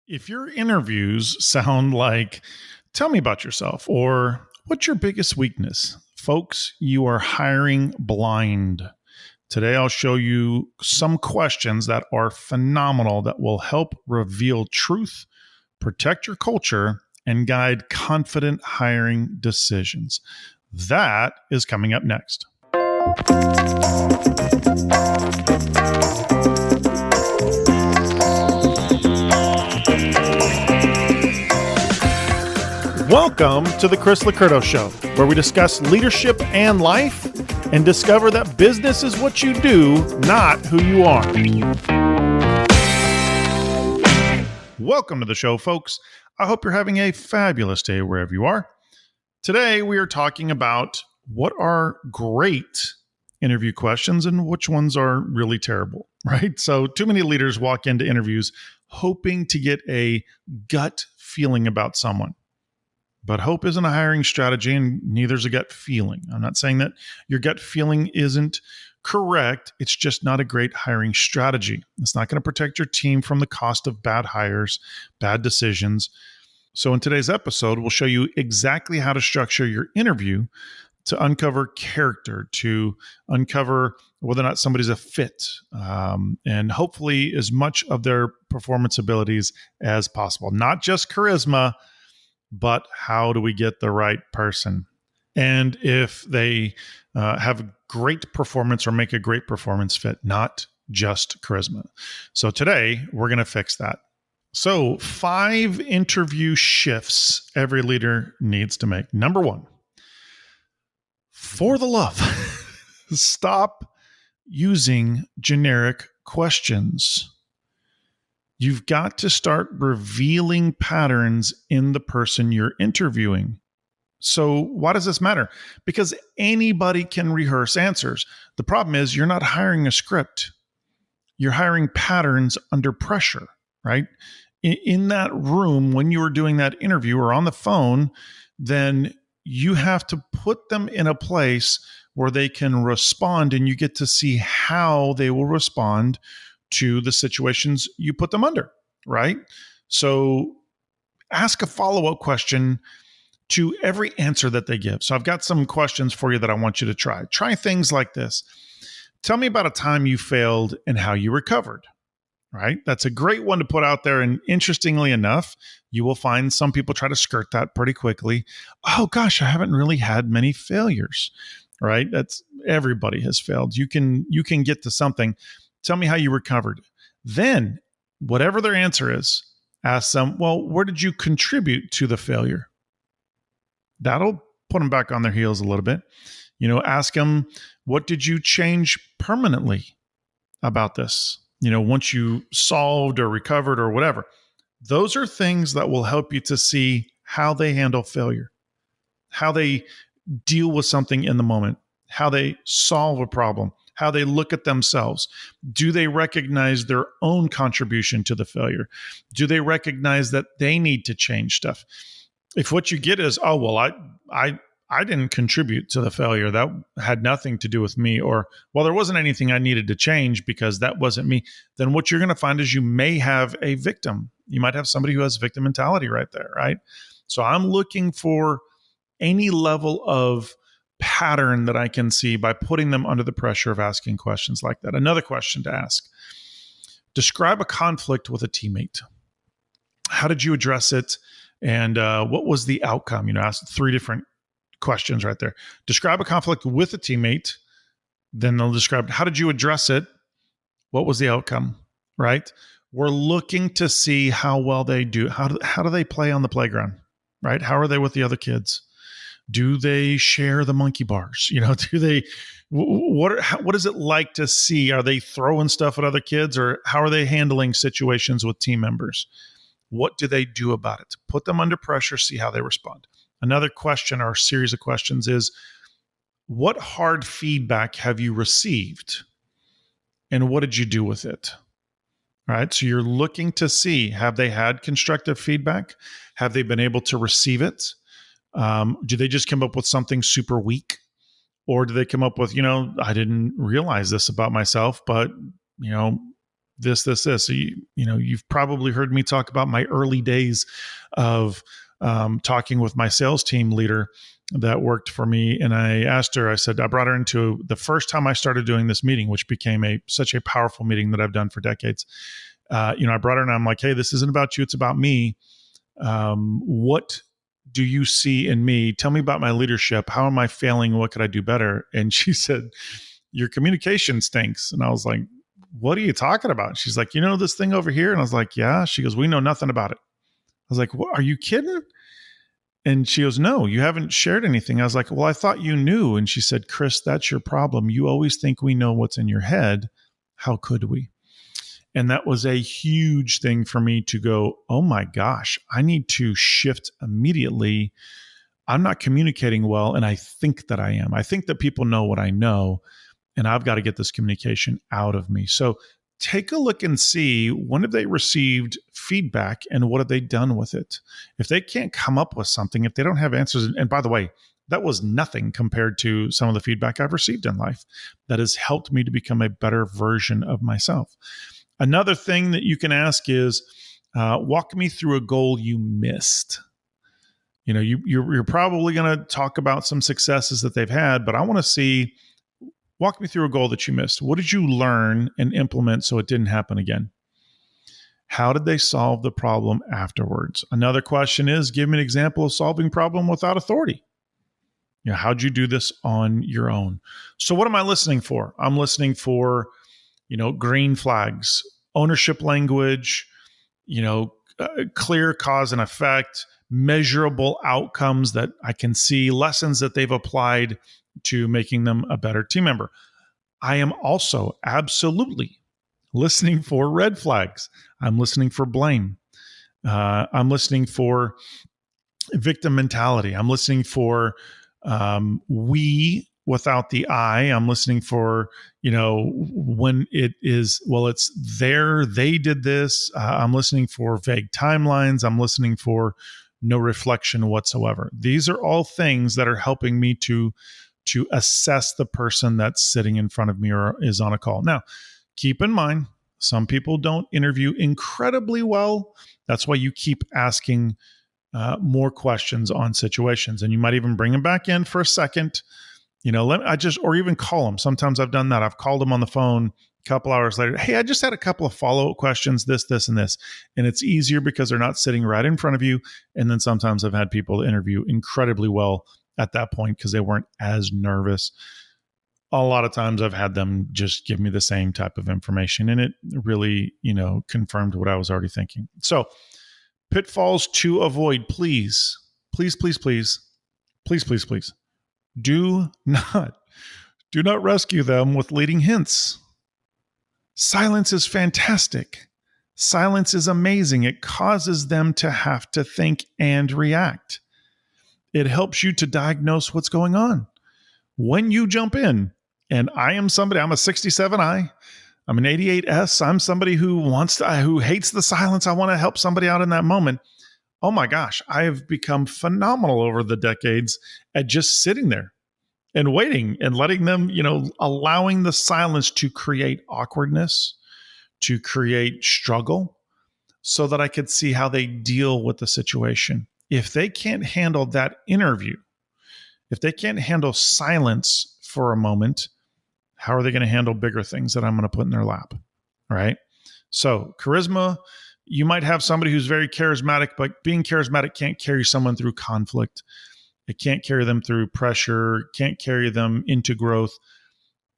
If your interviews sound like, tell me about yourself, or what's your biggest weakness, folks, you are hiring blind. Today, I'll show you some questions that are phenomenal that will help reveal truth, protect your culture, and guide confident hiring decisions. That is coming up next. Welcome to the Chris Licurdo Show, where we discuss leadership and life and discover that business is what you do, not who you are. Welcome to the show, folks. I hope you're having a fabulous day wherever you are. Today, we are talking about what are great interview questions and which ones are really terrible, right? So too many leaders walk into interviews hoping to get a gut feeling about someone. But hope isn't a hiring strategy, and neither is a gut feeling. I'm not saying that your gut feeling isn't correct. It's just not a great hiring strategy. It's not going to protect your team from the cost of bad hires, bad decisions. So in today's episode, we'll show you exactly how to structure your interview to uncover character, to uncover whether or not somebody's a fit, and hopefully as much of their performance abilities as possible. Not just charisma, but how do we get the right person? And if they have great performance or make a great performance fit, not just charisma. So today, we're going to fix that. So 5 interview shifts every leader needs to make. Number 1, for the love, stop using generic questions. You've got to start revealing patterns in the person you're interviewing. So why does this matter? Because anybody can rehearse answers. The problem is you're not hiring a script. You're hiring patterns under pressure, right? In that room, when you are doing that interview or on the phone, then you have to put them in a place where they can respond, and you get to see how they will respond to the situations you put them under, right? So ask a follow-up question to every answer that they give. So I've got some questions for you that I want you to try. Try things like this. Tell me about a time you failed and how you recovered, right? That's a great one to put out there. And interestingly enough, you will find some people try to skirt that pretty quickly. Oh gosh, I haven't really had many failures, right? That's everybody has failed. You can get to something. Tell me how you recovered. Then, whatever their answer is, ask them, well, where did you contribute to the failure? That'll put them back on their heels a little bit. Ask them, what did you change permanently about this? Once you solved or recovered or whatever. Those are things that will help you to see how they handle failure, how they deal with something in the moment, how they solve a problem, how they look at themselves. Do they recognize their own contribution to the failure? Do they recognize that they need to change stuff? If what you get is, oh, well, I didn't contribute to the failure. That had nothing to do with me. Or, well, there wasn't anything I needed to change because that wasn't me. Then what you're going to find is you may have a victim. You might have somebody who has victim mentality right there, right? So I'm looking for any level of pattern that I can see by putting them under the pressure of asking questions like that. Another question to ask. Describe a conflict with a teammate. How did you address it? And what was the outcome? Ask 3 different questions right there. Describe a conflict with a teammate. Then they'll describe, how did you address it? What was the outcome, right? We're looking to see how well they do. How do they play on the playground, right? How are they with the other kids? Do they share the monkey bars? Do they, what is it like to see? Are they throwing stuff at other kids, or how are they handling situations with team members? What do they do about it? Put them under pressure, see how they respond. Another question or series of questions is, what hard feedback have you received? And what did you do with it? All right. So you're looking to see, have they had constructive feedback? Have they been able to receive it? Do they just come up with something super weak? Or do they come up with, I didn't realize this about myself, but, this. So you've probably heard me talk about my early days of talking with my sales team leader that worked for me. And I asked her, I brought her into the first time I started doing this meeting, which became such a powerful meeting that I've done for decades. I brought her and I'm like, hey, this isn't about you. It's about me. What do you see in me? Tell me about my leadership. How am I failing? What could I do better? And she said, your communication stinks. And I was like, what are you talking about? She's like, this thing over here? And I was like, yeah. She goes, we know nothing about it. I was like, what, are you kidding? And she goes, no, you haven't shared anything. I was like, well, I thought you knew. And she said, Chris, that's your problem. You always think we know what's in your head. How could we? And that was a huge thing for me to go, oh my gosh, I need to shift immediately. I'm not communicating well, and I think that I am. I think that people know what I know, and I've got to get this communication out of me. So take a look and see, when have they received feedback and what have they done with it? If they can't come up with something, if they don't have answers, and by the way, that was nothing compared to some of the feedback I've received in life that has helped me to become a better version of myself. Another thing that you can ask is, walk me through a goal you missed. You're probably going to talk about some successes that they've had, but I want to see, walk me through a goal that you missed. What did you learn and implement so it didn't happen again? How did they solve the problem afterwards? Another question is, give me an example of solving a problem without authority. How'd you do this on your own? So what am I listening for? I'm listening for, green flags, ownership language, clear cause and effect, measurable outcomes that I can see, lessons that they've applied to making them a better team member. I am also absolutely listening for red flags. I'm listening for blame. I'm listening for victim mentality. I'm listening for we without the I. I'm listening for, when it is, well, it's there, they did this. I'm listening for vague timelines. I'm listening for no reflection whatsoever. These are all things that are helping me to assess the person that's sitting in front of me or is on a call. Now, keep in mind, some people don't interview incredibly well. That's why you keep asking more questions on situations, and you might even bring them back in for a second. Or even call them. Sometimes I've done that. I've called them on the phone a couple hours later. Hey, I just had a couple of follow-up questions, this, and this. And it's easier because they're not sitting right in front of you. And then sometimes I've had people interview incredibly well at that point because they weren't as nervous. A lot of times I've had them just give me the same type of information, and it really, confirmed what I was already thinking. So pitfalls to avoid, please. Do not rescue them with leading hints. Silence is fantastic. Silence is amazing. It causes them to have to think and react. It helps you to diagnose what's going on. When you jump in, and I'm a 67I, I'm an 88S, I'm somebody who hates the silence. I want to help somebody out in that moment. Oh my gosh, I have become phenomenal over the decades at just sitting there and waiting and letting them, allowing the silence to create awkwardness, to create struggle, so that I could see how they deal with the situation. If they can't handle that interview, if they can't handle silence for a moment, how are they going to handle bigger things that I'm going to put in their lap? All right. So charisma, you might have somebody who's very charismatic, but being charismatic can't carry someone through conflict. It can't carry them through pressure, can't carry them into growth.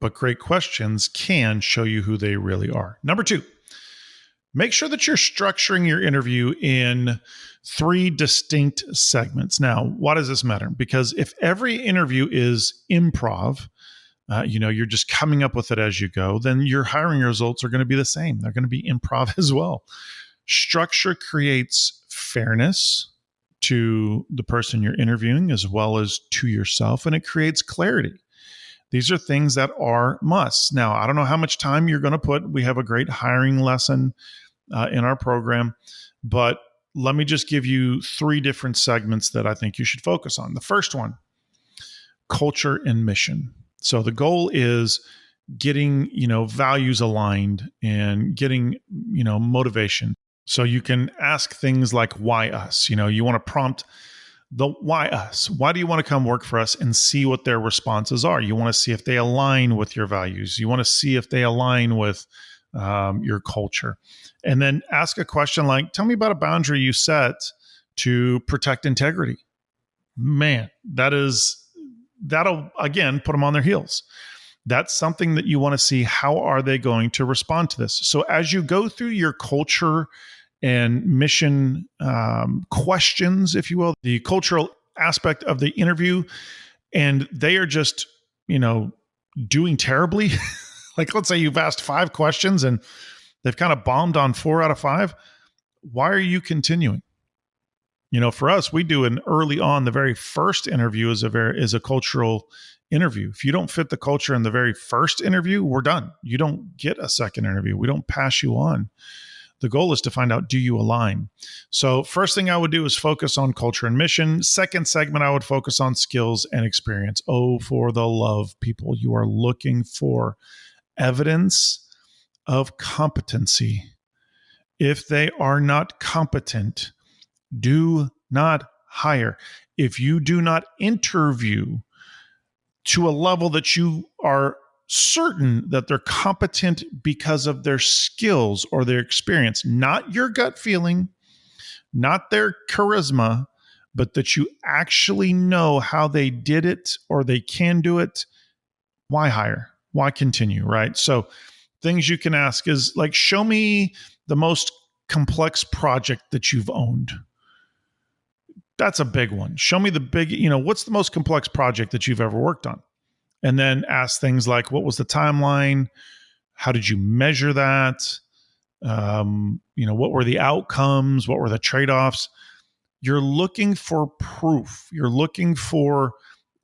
But great questions can show you who they really are. Number 2, make sure that you're structuring your interview in 3 distinct segments. Now, why does this matter? Because if every interview is improv, you're just coming up with it as you go, then your hiring results are going to be the same. They're going to be improv as well. Structure creates fairness to the person you're interviewing as well as to yourself, and it creates clarity. These are things that are musts. Now, I don't know how much time you're going to put. We have a great hiring lesson in our program, but let me just give you 3 different segments that I think you should focus on. The first one, culture and mission. So the goal is getting, values aligned and getting, motivation. So you can ask things like, why us? You want to prompt the why us? Why do you want to come work for us, and see what their responses are? You want to see if they align with your values. You want to see if they align with your culture. And then ask a question like, tell me about a boundary you set to protect integrity. Man, that'll again put them on their heels. That's something that you want to see. How are they going to respond to this? So as you go through your culture and mission questions, if you will, the cultural aspect of the interview, and they are just, doing terribly, like let's say you've asked 5 questions and they've kind of bombed on 4 out of 5, why are you continuing? For us, we do an early on, the very first interview is a cultural interview. If you don't fit the culture in the very first interview, we're done. You don't get a second interview. We don't pass you on. The goal is to find out, do you align? So first thing I would do is focus on culture and mission. Second segment, I would focus on skills and experience. Oh, for the love, people, you are looking for evidence of competency. If they are not competent, do not hire. If you do not interview to a level that you are certain that they're competent because of their skills or their experience, not your gut feeling, not their charisma, but that you actually know how they did it or they can do it, why hire? Why continue, right? So things you can ask is like, show me the most complex project that you've owned. That's a big one. Show me what's the most complex project that you've ever worked on? And then ask things like, what was the timeline? How did you measure that? What were the outcomes? What were the trade-offs? You're looking for proof. You're looking for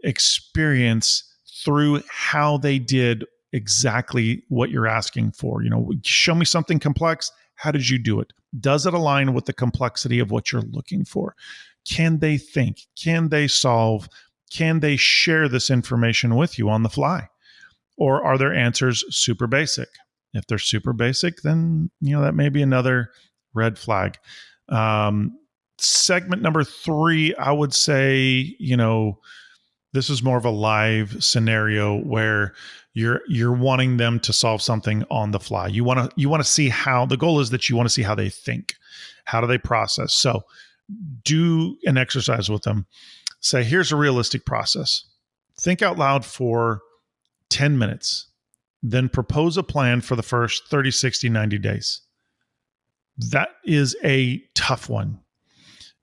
experience through how they did exactly what you're asking for. Show me something complex. How did you do it? Does it align with the complexity of what you're looking for? Can they think? Can they solve? Can they share this information with you on the fly? Or are their answers super basic? If they're super basic, then that may be another red flag. Segment number 3, I would say, this is more of a live scenario where you're wanting them to solve something on the fly. You want to see how the goal is that you want to see how they think. How do they process? So do an exercise with them. Say, here's a realistic process. Think out loud for 10 minutes, then propose a plan for the first 30, 60, 90 days. That is a tough one.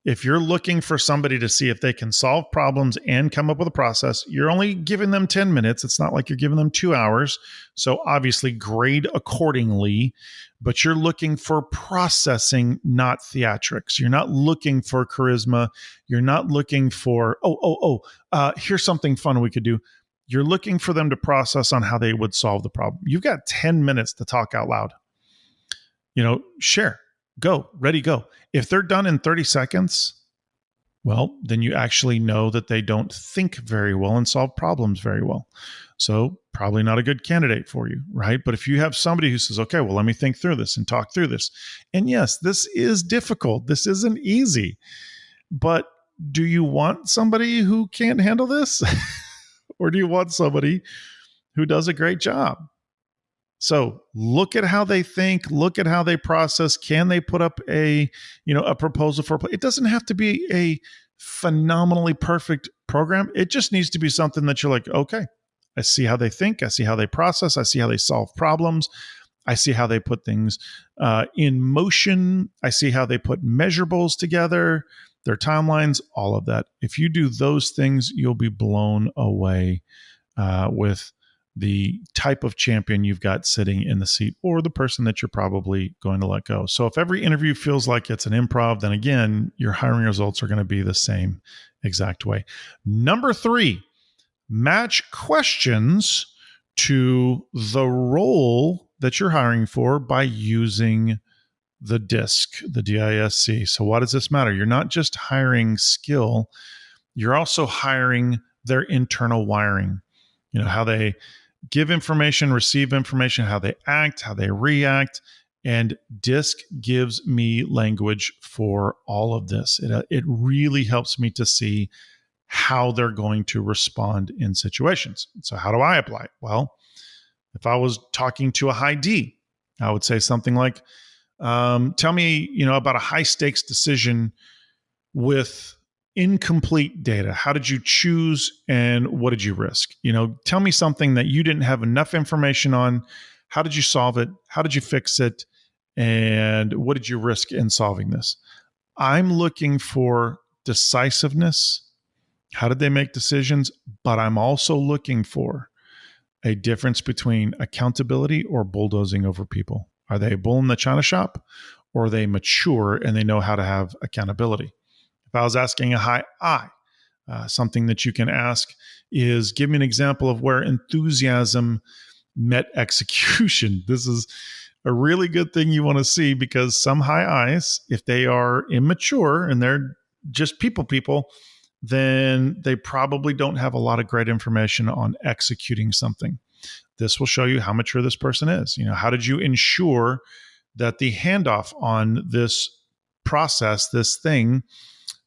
If you're looking for somebody to see if they can solve problems and come up with a process, you're only giving them 10 minutes. It's not like you're giving them 2 hours. So obviously grade accordingly, but you're looking for processing, not theatrics. You're not looking for charisma. You're not looking for, here's something fun we could do. You're looking for them to process on how they would solve the problem. You've got 10 minutes to talk out loud. Share. Go, ready, go. If they're done in 30 seconds, well, then you actually know that they don't think very well and solve problems very well. So probably not a good candidate for you, right? But if you have somebody who says, okay, well, let me think through this and talk through this. And yes, this is difficult. This isn't easy. But do you want somebody who can't handle this? Or do you want somebody who does a great job? So look at how they think, look at how they process. Can they put up a proposal for it? Doesn't have to be a phenomenally perfect program. It just needs to be something that you're like, okay, I see how they think. I see how they process. I see how they solve problems. I see how they put things in motion. I see how they put measurables together, their timelines, all of that. If you do those things, you'll be blown away with the type of champion you've got sitting in the seat, or the person that you're probably going to let go. So if every interview feels like it's an improv, then again, your hiring results are going to be the same exact way. Number 3, match questions to the role that you're hiring for by using the DISC, the DISC. So why does this matter? You're not just hiring skill, you're also hiring their internal wiring. How they give information, receive information, how they act, how they react. And DISC gives me language for all of this. It really helps me to see how they're going to respond in situations. So how do I apply it? Well, if I was talking to a high D, I would say something like, tell me, about a high stakes decision with incomplete data. How did you choose and what did you risk? Tell me something that you didn't have enough information on. How did you solve it? How did you fix it? And what did you risk in solving this? I'm looking for decisiveness. How did they make decisions? But I'm also looking for a difference between accountability or bulldozing over people. Are they a bull in the china shop, or are they mature and they know how to have accountability? If I was asking a high I, something that you can ask is, give me an example of where enthusiasm met execution. This is a really good thing you want to see, because some high I's, if they are immature and they're just people, then they probably don't have a lot of great information on executing something. This will show you how mature this person is. How did you ensure that the handoff on this process, this thing,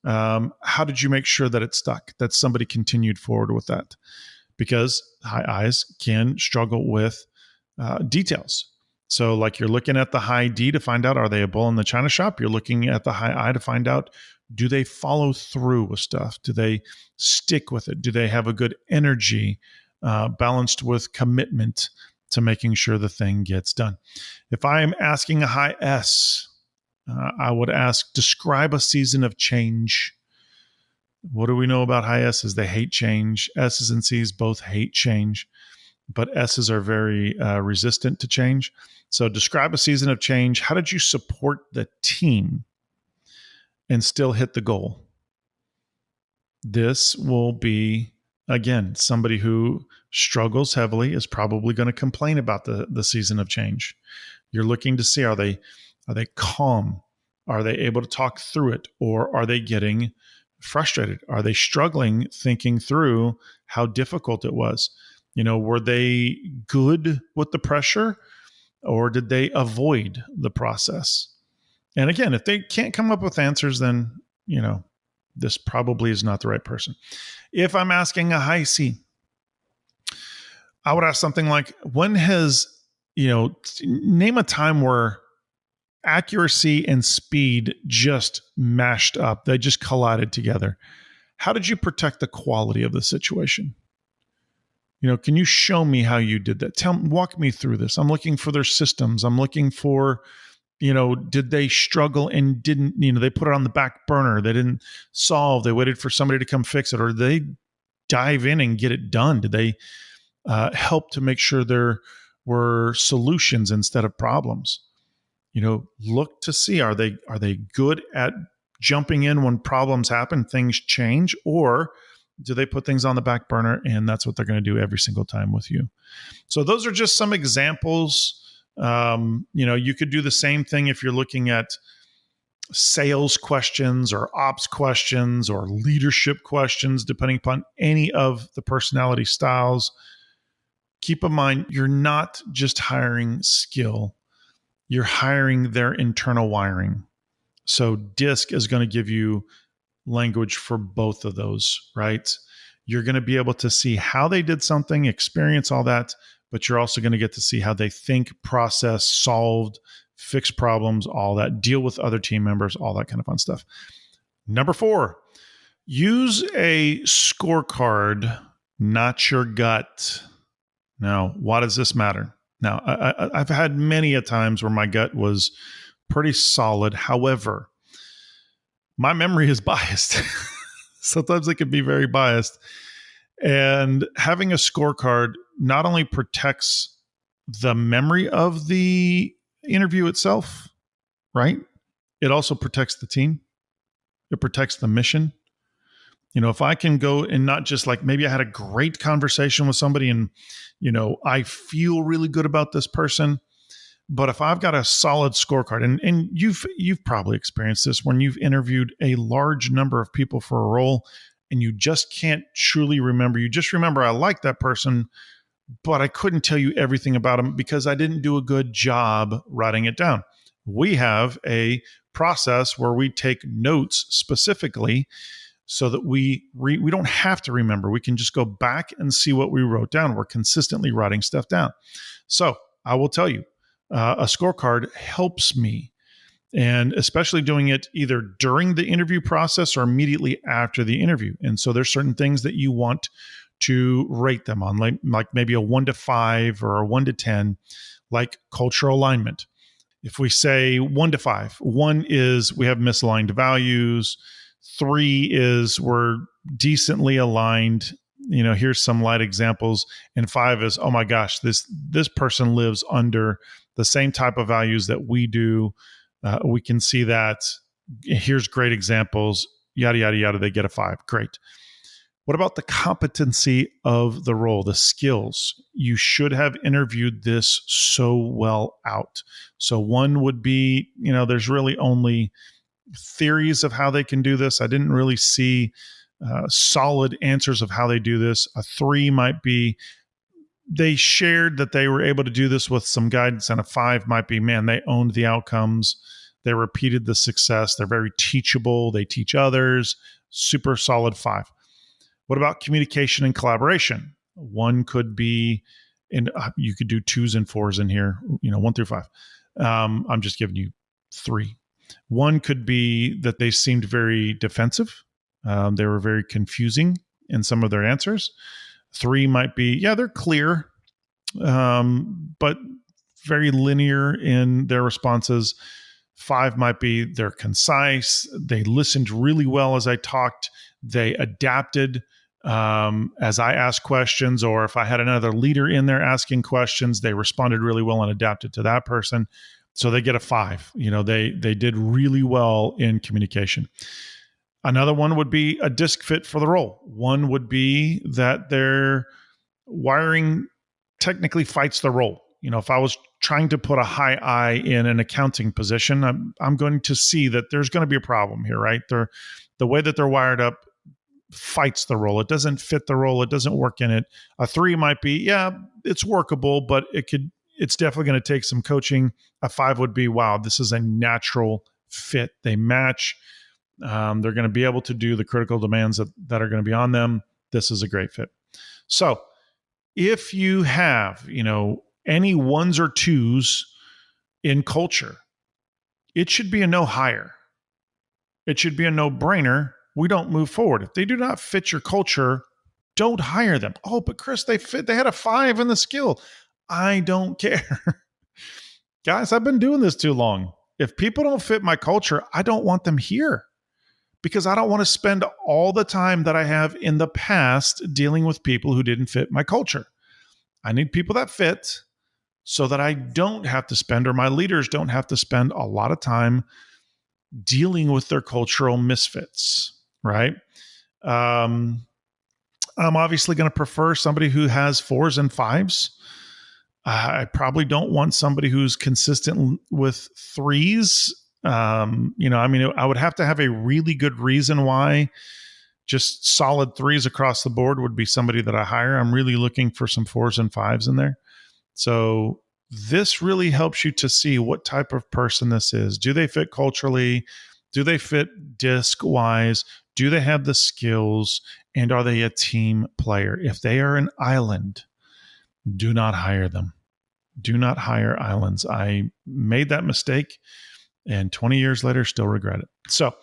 how did you make sure that it stuck, that somebody continued forward with that? Because high I's can struggle with details. So like, you're looking at the high D to find out, are they a bull in the china shop? You're looking at the high I to find out, do they follow through with stuff? Do they stick with it? Do they have a good energy balanced with commitment to making sure the thing gets done? If I am asking a high S, I would ask, describe a season of change. What do we know about high S's? They hate change. S's and C's both hate change, but S's are very resistant to change. So describe a season of change. How did you support the team and still hit the goal? This will be, again, somebody who struggles heavily is probably going to complain about the season of change. You're looking to see, are they calm? Are they able to talk through it? Or are they getting frustrated? Are they struggling thinking through how difficult it was? Were they good with the pressure, or did they avoid the process? And again, if they can't come up with answers, then, this probably is not the right person. If I'm asking a high C, I would ask something like, when has, name a time where accuracy and speed just mashed up. They just collided together. How did you protect the quality of the situation? Can you show me how you did that? Walk me through this. I'm looking for their systems. I'm looking for, did they struggle and didn't, they put it on the back burner. They didn't solve. They waited for somebody to come fix it, or did they dive in and get it done? Did they help to make sure there were solutions instead of problems? Look to see, are they good at jumping in when problems happen, things change, or do they put things on the back burner and that's what they're going to do every single time with you? So those are just some examples. You could do the same thing if you're looking at sales questions or ops questions or leadership questions, depending upon any of the personality styles. Keep in mind, you're not just hiring skill. You're hiring their internal wiring. So DISC is going to give you language for both of those, right? You're going to be able to see how they did something, experience all that, but you're also going to get to see how they think, process, solved, fix problems, all that, deal with other team members, all that kind of fun stuff. Number 4, use a scorecard, not your gut. Now, why does this matter? Now, I've had many a times where my gut was pretty solid. However, my memory is biased. Sometimes it can be very biased. And having a scorecard not only protects the memory of the interview itself, right? It also protects the team. It protects the mission. If I can go and not just like, maybe I had a great conversation with somebody and, I feel really good about this person, but if I've got a solid scorecard, and you've probably experienced this when you've interviewed a large number of people for a role and you just can't truly remember. You just remember, I like that person, but I couldn't tell you everything about them because I didn't do a good job writing it down. We have a process where we take notes specifically so that we don't have to remember. We can just go back and see what we wrote down. We're consistently writing stuff down. So I will tell you, a scorecard helps me, and especially doing it either during the interview process or immediately after the interview. And so there's certain things that you want to rate them on, like maybe a 1 to 5 or a 1 to 10, like cultural alignment. If we say 1 to 5, 1 is we have misaligned values, 3 is we're decently aligned. Here's some light examples. And 5 is, oh my gosh, this person lives under the same type of values that we do. We can see that. Here's great examples, yada, yada, yada. They get a 5. Great. What about the competency of the role, the skills? You should have interviewed this so well out. So 1 would be, there's really only theories of how they can do this. I didn't really see solid answers of how they do this. A 3 might be they shared that they were able to do this with some guidance, and a 5 might be, man, they owned the outcomes. They repeated the success. They're very teachable. They teach others. Super solid 5. What about communication and collaboration? 1 could be, and you could do 2s and 4s in here, 1 through 5. I'm just giving you 3. 1 could be that they seemed very defensive. They were very confusing in some of their answers. 3 might be, they're clear, but very linear in their responses. 5 might be they're concise. They listened really well as I talked. They adapted as I asked questions, or if I had another leader in there asking questions, they responded really well and adapted to that person. So they get a 5. They did really well in communication. Another one would be a disc fit for the role. 1 would be that their wiring technically fights the role. If I was trying to put a high I in an accounting position, I'm going to see that there's going to be a problem here, right? The way that they're wired up fights the role. It doesn't fit the role. It doesn't work in it. A 3 might be, it's workable, but it's definitely going to take some coaching. A 5 would be, wow, this is a natural fit. They match. They're going to be able to do the critical demands that are going to be on them. This is a great fit. So if you have, any 1s or 2s in culture, it should be a no hire. It should be a no-brainer. We don't move forward. If they do not fit your culture, don't hire them. Oh, but Chris, they had a 5 in the skill. I don't care. Guys, I've been doing this too long. If people don't fit my culture, I don't want them here, because I don't want to spend all the time that I have in the past dealing with people who didn't fit my culture. I need people that fit so that I don't have to spend, or my leaders don't have to spend a lot of time dealing with their cultural misfits, right? I'm obviously going to prefer somebody who has 4s and 5s. I probably don't want somebody who's consistent with 3s. I would have to have a really good reason why. Just solid 3s across the board would be somebody that I hire. I'm really looking for some 4s and 5s in there. So this really helps you to see what type of person this is. Do they fit culturally? Do they fit disc-wise? Do they have the skills? And are they a team player? If they are an island, do not hire them. Do not hire islands. I made that mistake, and 20 years later, still regret it. So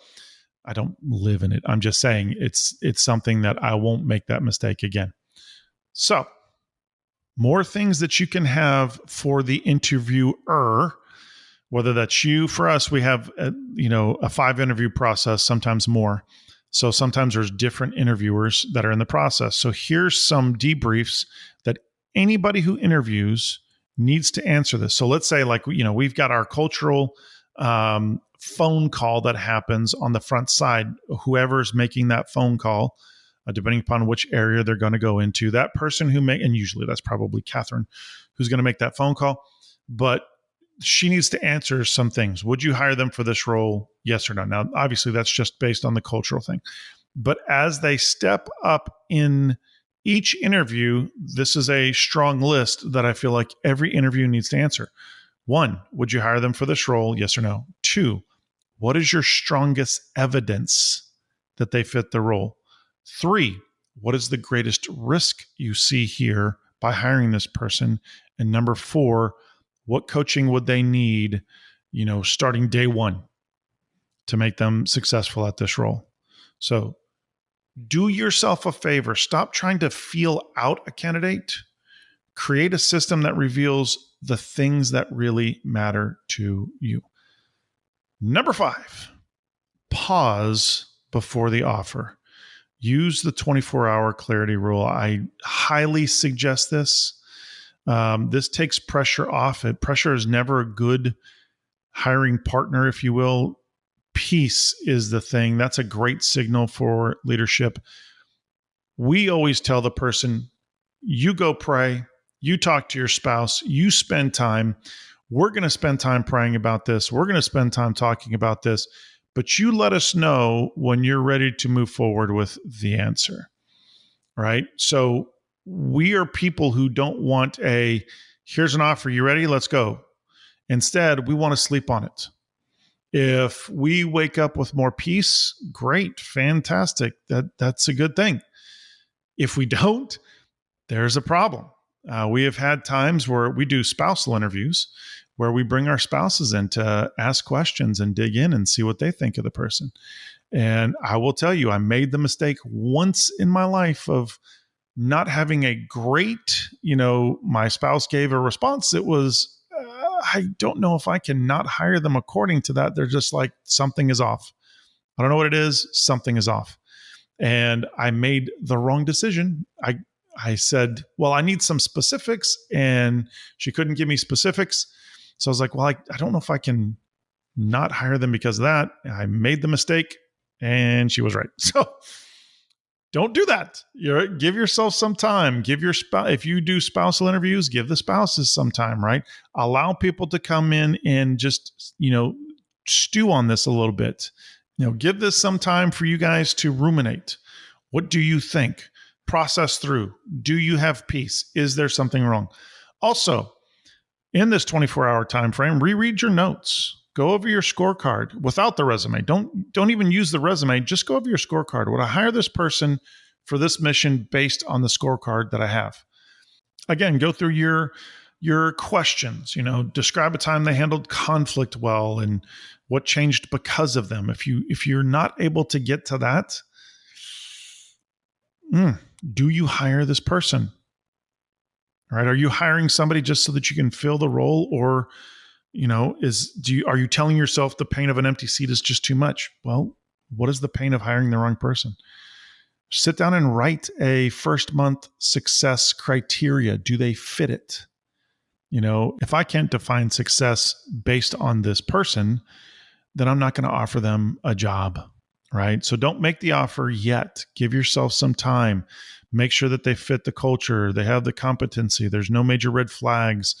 I don't live in it. I'm just saying it's something that I won't make that mistake again. So more things that you can have for the interviewer, whether that's you. For us, we have a 5-interview process, sometimes more. So sometimes there's different interviewers that are in the process. So here's some debriefs that anybody who interviews needs to answer this. So let's say, we've got our cultural phone call that happens on the front side. Whoever's making that phone call, depending upon which area they're going to go into, that person and usually that's probably Catherine, who's going to make that phone call, but she needs to answer some things. Would you hire them for this role? Yes or no? Now, obviously that's just based on the cultural thing, but as they step up in Each interview, this is a strong list that I feel like every interview needs to answer. 1, would you hire them for this role? Yes or no? 2, what is your strongest evidence that they fit the role? 3, what is the greatest risk you see here by hiring this person? And number 4, what coaching would they need, starting day 1 to make them successful at this role? So do yourself a favor. Stop trying to feel out a candidate. Create a system that reveals the things that really matter to you. Number 5, pause before the offer. Use the 24-hour clarity rule. I highly suggest this. This takes pressure off it. Pressure is never a good hiring partner, if you will. Peace is the thing. That's a great signal for leadership. We always tell the person, you go pray, you talk to your spouse, you spend time. We're going to spend time praying about this. We're going to spend time talking about this, but you let us know when you're ready to move forward with the answer, right? So we are people who don't want here's an offer, you ready? Let's go. Instead, we want to sleep on it. If we wake up with more peace, great, fantastic. That's a good thing. If we don't, there's a problem. We have had times where we do spousal interviews where we bring our spouses in to ask questions and dig in and see what they think of the person. And I will tell you, I made the mistake once in my life of not having a great, my spouse gave a response. It was, I don't know if I can not hire them according to that. They're just like, something is off. I don't know what it is. Something is off. And I made the wrong decision. I said, well, I need some specifics. And she couldn't give me specifics. So I was like, well, I don't know if I can not hire them because of that. I made the mistake and she was right. So don't do that. Give yourself some time. Give your spouse, if you do spousal interviews, give the spouses some time, right? Allow people to come in and just, stew on this a little bit. Give this some time for you guys to ruminate. What do you think? Process through. Do you have peace? Is there something wrong? Also, in this 24-hour time frame, reread your notes. Go over your scorecard without the resume. Don't even use the resume. Just go over your scorecard. Would I hire this person for this mission based on the scorecard that I have? Again, go through your questions. Describe a time they handled conflict well and what changed because of them. If you're not able to get to that, do you hire this person? All right? Are you hiring somebody just so that you can fill the role, or are you telling yourself the pain of an empty seat is just too much? Well, what is the pain of hiring the wrong person? Sit down and write a first month success criteria. Do they fit it? If I can't define success based on this person, then I'm not going to offer them a job, right? So don't make the offer yet. Give yourself some time. Make sure that they fit the culture. They have the competency. There's no major red flags.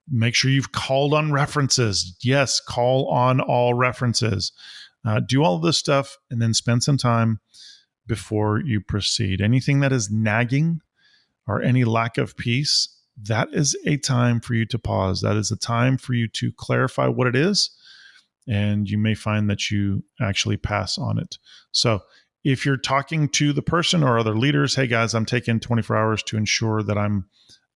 Make sure you've called on references. Yes, call on all references. Do all of this stuff and then spend some time before you proceed. Anything that is nagging or any lack of peace, that is a time for you to pause. That is a time for you to clarify what it is, and you may find that you actually pass on it. So if you're talking to the person or other leaders, hey guys, I'm taking 24 hours to ensure that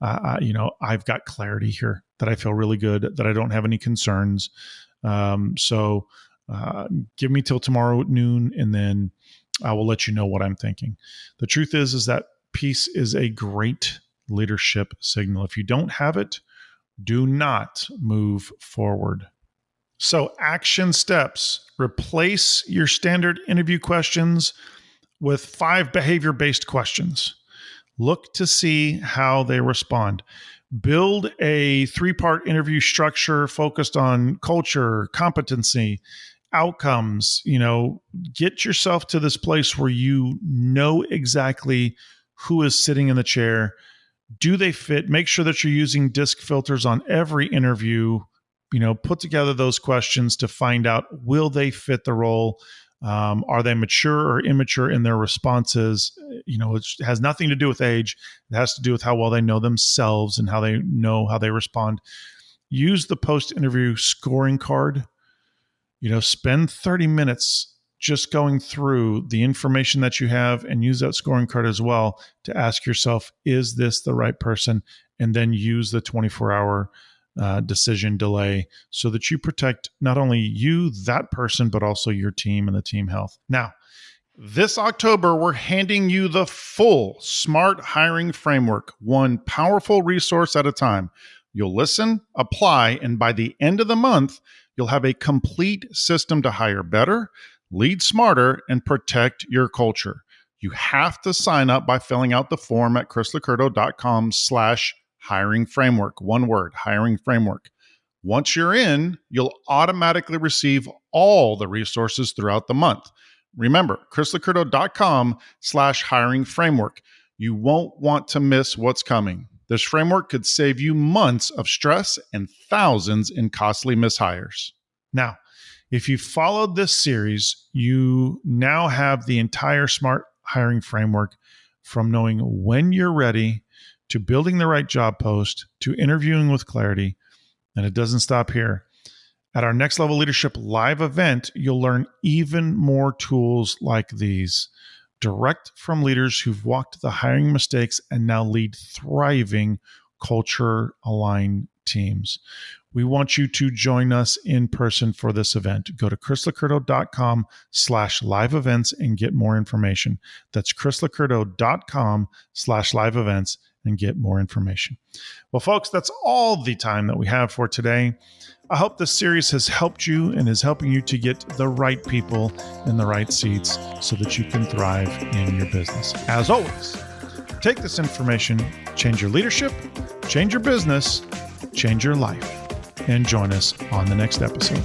I've got clarity here, that I feel really good, that I don't have any concerns. So give me till tomorrow at noon, and then I will let you know what I'm thinking. The truth is that peace is a great leadership signal. If you don't have it, do not move forward. So action steps: replace your standard interview questions with 5 behavior-based questions. Look to see how they respond. Build a 3-part interview structure focused on culture, competency, outcomes. Get yourself to this place where you know exactly who is sitting in the chair. Do they fit? Make sure that you're using DISC filters on every interview. Put together those questions to find out, will they fit the role? Are they mature or immature in their responses? It has nothing to do with age. It has to do with how well they know themselves and how they know how they respond. Use the post-interview scoring card. Spend 30 minutes just going through the information that you have and use that scoring card as well to ask yourself, is this the right person? And then use the 24-hour decision delay so that you protect not only you, that person, but also your team and the team health. Now, this October, we're handing you the full Smart Hiring Framework, one powerful resource at a time. You'll listen, apply, and by the end of the month, you'll have a complete system to hire better, lead smarter, and protect your culture. You have to sign up by filling out the form at chrislocurdo.com/hiring framework. One word, hiring framework. Once you're in, you'll automatically receive all the resources throughout the month. Remember, chrislocurdo.com/hiring framework. You won't want to miss what's coming. This framework could save you months of stress and thousands in costly mishires. Now, if you followed this series, you now have the entire Smart Hiring Framework, from knowing when you're ready to building the right job post to interviewing with clarity. And it doesn't stop here. At our Next Level Leadership live event, you'll learn even more tools like these, direct from leaders who've walked the hiring mistakes and now lead thriving, culture-aligned teams. We want you to join us in person for this event. Go to chrislocurdo.com/live events and get more information. That's chrislocurdo.com/live events and get more information. Well, folks, that's all the time that we have for today. I hope this series has helped you and is helping you to get the right people in the right seats so that you can thrive in your business. As always, take this information, change your leadership, change your business, change your life, and join us on the next episode.